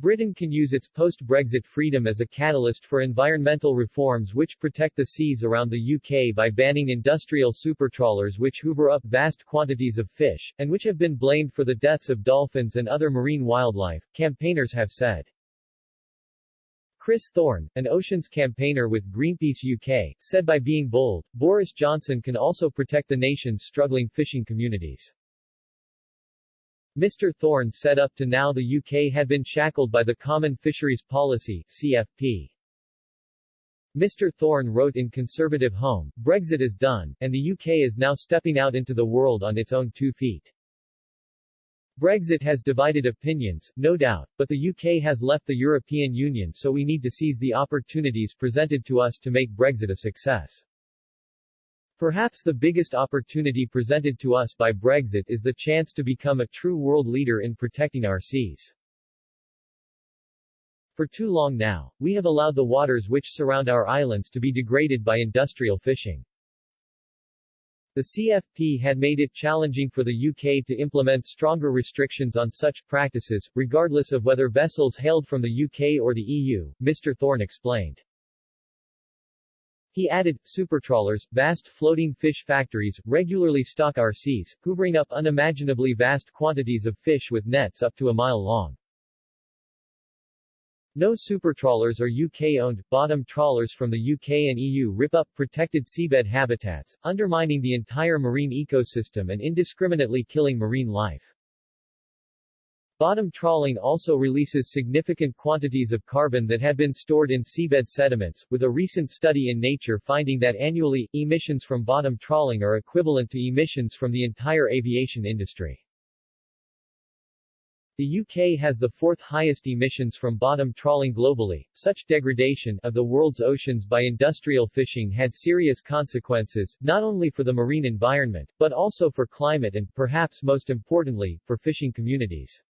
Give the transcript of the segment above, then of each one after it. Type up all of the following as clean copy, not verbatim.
Britain can use its post-Brexit freedom as a catalyst for environmental reforms which protect the seas around the UK by banning industrial supertrawlers which hoover up vast quantities of fish, and which have been blamed for the deaths of dolphins and other marine wildlife, campaigners have said. Chris Thorne, an oceans campaigner with Greenpeace UK, said by being bold, Boris Johnson can also protect the nation's struggling fishing communities. Mr. Thorne said up to now the UK had been shackled by the Common Fisheries Policy (CFP). Mr. Thorne wrote in Conservative Home, Brexit is done, and the UK is now stepping out into the world on its own 2 feet. Brexit has divided opinions, no doubt, but the UK has left the European Union, so we need to seize the opportunities presented to us to make Brexit a success. Perhaps the biggest opportunity presented to us by Brexit is the chance to become a true world leader in protecting our seas. For too long now, we have allowed the waters which surround our islands to be degraded by industrial fishing. The CFP had made it challenging for the UK to implement stronger restrictions on such practices, regardless of whether vessels hailed from the UK or the EU, Mr. Thorne explained. He added, supertrawlers, vast floating fish factories, regularly stock our seas, hoovering up unimaginably vast quantities of fish with nets up to a mile long. No supertrawlers or UK-owned, bottom trawlers from the UK and EU rip up protected seabed habitats, undermining the entire marine ecosystem and indiscriminately killing marine life. Bottom trawling also releases significant quantities of carbon that had been stored in seabed sediments, with a recent study in Nature finding that annually, emissions from bottom trawling are equivalent to emissions from the entire aviation industry. The UK has the 4th highest emissions from bottom trawling globally. Such degradation of the world's oceans by industrial fishing had serious consequences, not only for the marine environment, but also for climate and, perhaps most importantly, for fishing communities.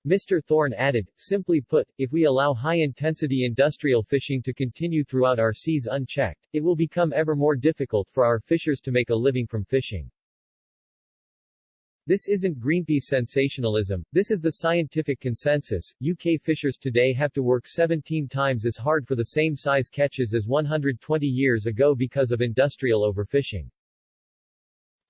Mr. Thorne added, simply put, if we allow high-intensity industrial fishing to continue throughout our seas unchecked, it will become ever more difficult for our fishers to make a living from fishing. This isn't Greenpeace sensationalism, this is the scientific consensus. UK fishers today have to work 17 times as hard for the same size catches as 120 years ago because of industrial overfishing.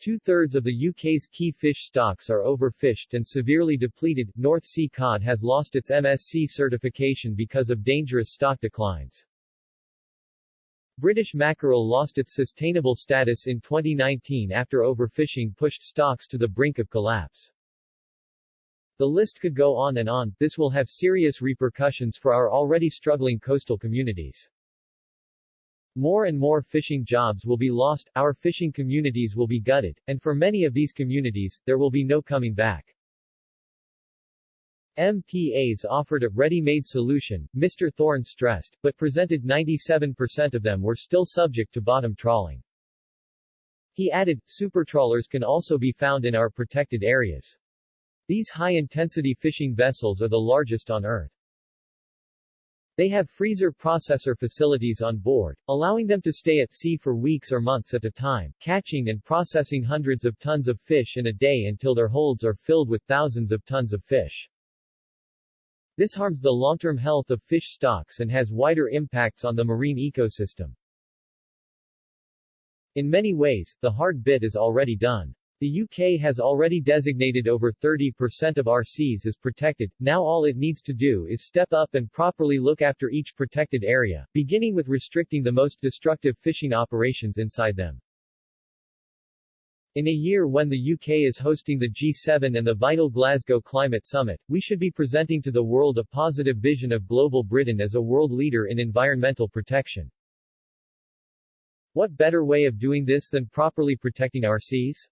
2/3 of the UK's key fish stocks are overfished and severely depleted. North Sea cod has lost its MSC certification because of dangerous stock declines. British mackerel lost its sustainable status in 2019 after overfishing pushed stocks to the brink of collapse. The list could go on and on. This will have serious repercussions for our already struggling coastal communities. More and more fishing jobs will be lost, our fishing communities will be gutted, and for many of these communities, there will be no coming back. MPAs offered a ready-made solution, Mr. Thorne stressed, but presented 97% of them were still subject to bottom trawling. He added, supertrawlers can also be found in our protected areas. These high-intensity fishing vessels are the largest on Earth. They have freezer processor facilities on board, allowing them to stay at sea for weeks or months at a time, catching and processing hundreds of tons of fish in a day until their holds are filled with thousands of tons of fish. This harms the long-term health of fish stocks and has wider impacts on the marine ecosystem. In many ways, the hard bit is already done. The UK has already designated over 30% of our seas as protected, now all it needs to do is step up and properly look after each protected area, beginning with restricting the most destructive fishing operations inside them. In a year when the UK is hosting the G7 and the vital Glasgow Climate Summit, we should be presenting to the world a positive vision of global Britain as a world leader in environmental protection. What better way of doing this than properly protecting our seas?